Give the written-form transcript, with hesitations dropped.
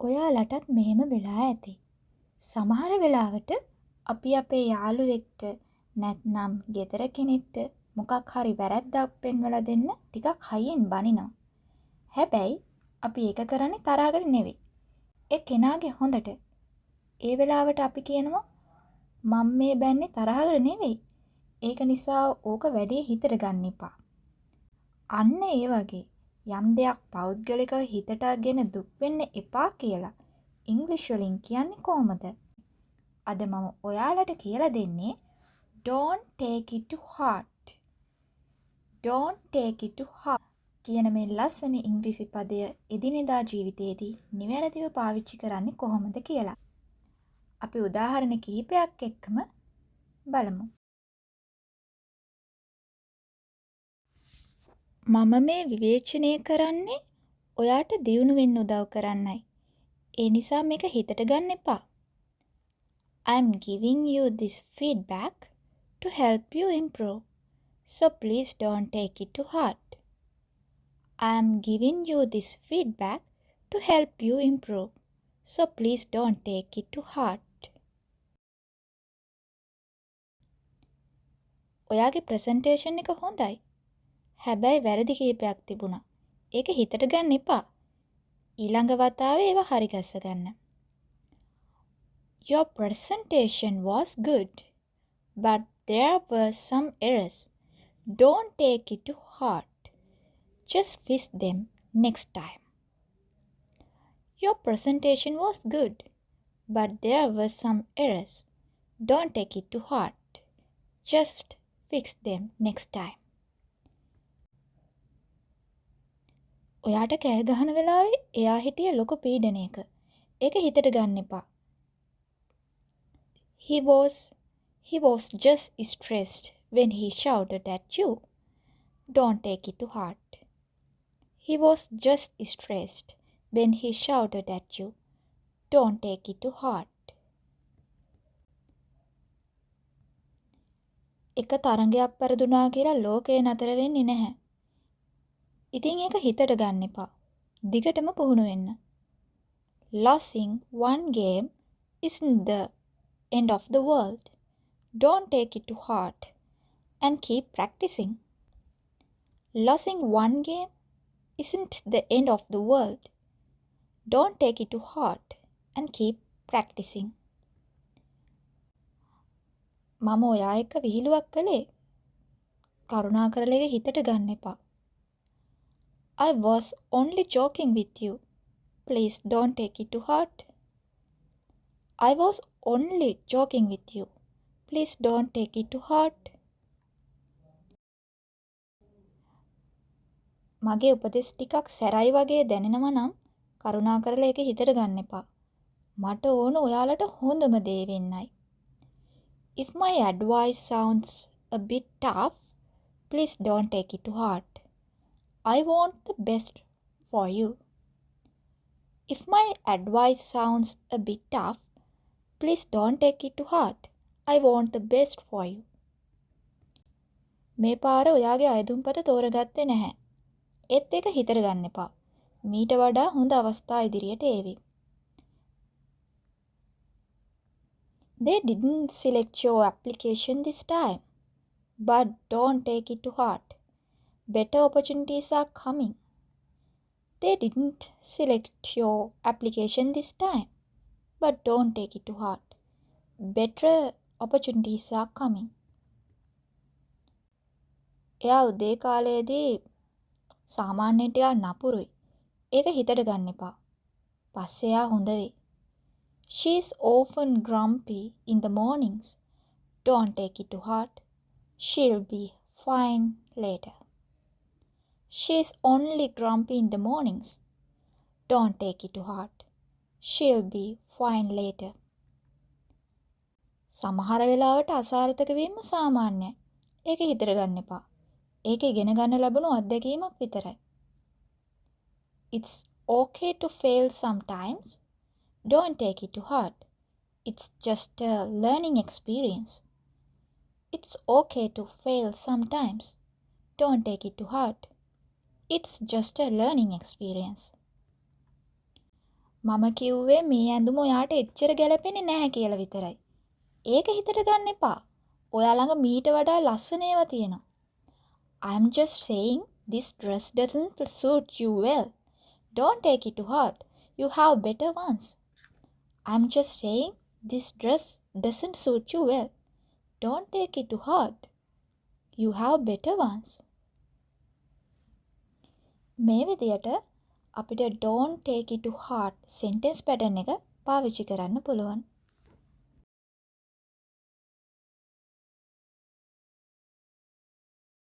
ඔයාලටත් මෙහෙම වෙලා ඇති. සමහර වෙලාවට අපි අපේ යාළුවෙක්ට නැත්නම් ගෙදර කෙනෙක්ට මොකක් හරි වැරැද්දක් පෙන්වලා දෙන්න ටිකක් හයියෙන් බනිනවා. හැබැයි අපි ඒක කරන්නේ තරහකට නෙවෙයි. ඒ කෙනාගේ හොඳට. ඒ වෙලාවට අපි කියනවා මම මේ බැන්නේ තරහකට නෙවෙයි. ඒක නිසා ඕක වැඩේ හිතට ගන්න එපා. අන්න ඒ වගේ යම් දෙයක් පෞද්ගලිකව හිතට ගෙන දුක් වෙන්න එපා කියලා ඉංග්‍රීසි වලින් කියන්නේ කොහොමද? අද මම ඔයාලට කියලා දෙන්නේ don't take it to heart. don't take it to heart කියන මේ ලස්සන ඉංග්‍රීසි පදය එදිනෙදා ජීවිතයේදී නිවැරදිව පාවිච්චි කරන්නේ කොහොමද කියලා. අපි උදාහරණ කිහිපයක් එක්කම බලමු. මම මේ විවේචනය කරන්නේ ඔයාට දියුණු වෙන්න උදව් කරන්නයි. ඒ නිසා මේක හිතට ගන්න එපා. I'm giving you this feedback to help you improve. So please don't take it to heart. I'm giving you this feedback to help you improve. So please don't take it to heart. ඔයාගේ presentation එක හොඳයි. හැබැයි වැරදි කීපයක් තිබුණා. ඒක හිතට ගන්න එපා. ඊළඟ වතාවේ ඒව හරි ගස්ස ගන්න. Your presentation was good, but there were some errors. Don't take it to heart. Just fix them next time. Your presentation was good, but there were some errors. Don't take it to heart. Just fix them next time. ඔයාට කෑ ගහන වෙලාවේ එයා හිටියේ ලොකු පීඩනයක. ඒක හිතට ගන්න එපා. He was just stressed when he shouted at you. Don't take it to heart. He was just stressed when he shouted at you. Don't take it to heart. එක තරඟයක් පෙරදුනා කියලා ලෝකේ නතර වෙන්නේ නැහැ. ඉතින් ඒක හිතට ගන්න එපා. දිගටම පුහුණු වෙන්න. Losing one game isn't the end of the world. Don't take it to heart and keep practicing. Losing one game isn't the end of the world. Don't take it to heart and keep practicing. මම ඔයා එක්ක විහිළුවක් කළේ. කරුණාකරලා ඒක හිතට ගන්න එපා. I was only joking with you. Please don't take it to heart. I was only joking with you. Please don't take it to heart. මගේ උපදෙස් ටිකක් සැරයි වගේ දැනෙනවා නම් කරුණාකරලා ඒක හිතට ගන්න එපා. මට ඕන ඔයාලට හොඳම දේ වෙන්නයි. If my advice sounds a bit tough, please don't take it to heart. I want the best for you. If my advice sounds a bit tough, please don't take it to heart. I want the best for you. මේ පාර ඔයාගේ අයදුම්පත තෝරගත්තේ නැහැ. ඒත් ඒක හිතට ගන්න එපා. මීට වඩා හොඳ අවස්ථා ඉදිරියට ඒවි. They didn't select your application this time, but don't take it to heart. Better opportunities are coming. They didn't select your application this time, but don't take it to heart. Better opportunities are coming. එයා උදේ කාලයේදී සාමාන්‍යයෙන් ටිකක් නපුරුයි. ඒක හිතට ගන්න එපා. පස්සේ එයා හොඳ වෙයි. She is often grumpy in the mornings. Don't take it to heart. She'll be fine later. She is only grumpy in the mornings. Don't take it to heart. She'll be fine later. සමහර වෙලාවට අසාර්ථක වීම සාමාන්‍යයි. ඒක හිතට ගන්න එපා. ඒක ඉගෙන ගන්න ලැබුණු අත්දැකීමක් විතරයි. It's okay to fail sometimes. Don't take it to heart. It's just a learning experience. It's okay to fail sometimes. Don't take it to heart. It's just a learning experience. මම කිව්වේ මේ ඇඳුම ඔයාට එච්චර ගැලපෙන්නේ නැහැ කියලා විතරයි. ඒක හිතට ගන්න එපා. ඔයා ළඟ මීට වඩා ලස්සන ඒවා තියෙනවා. I'm just saying this dress doesn't suit you well. Don't take it to heart. You have better ones. I'm just saying this dress doesn't suit you well. Don't take it to heart. You have better ones. මේ විදියට අපිට don't take it to heart sentence pattern එක පාවිච්චි කරන්න පුළුවන්.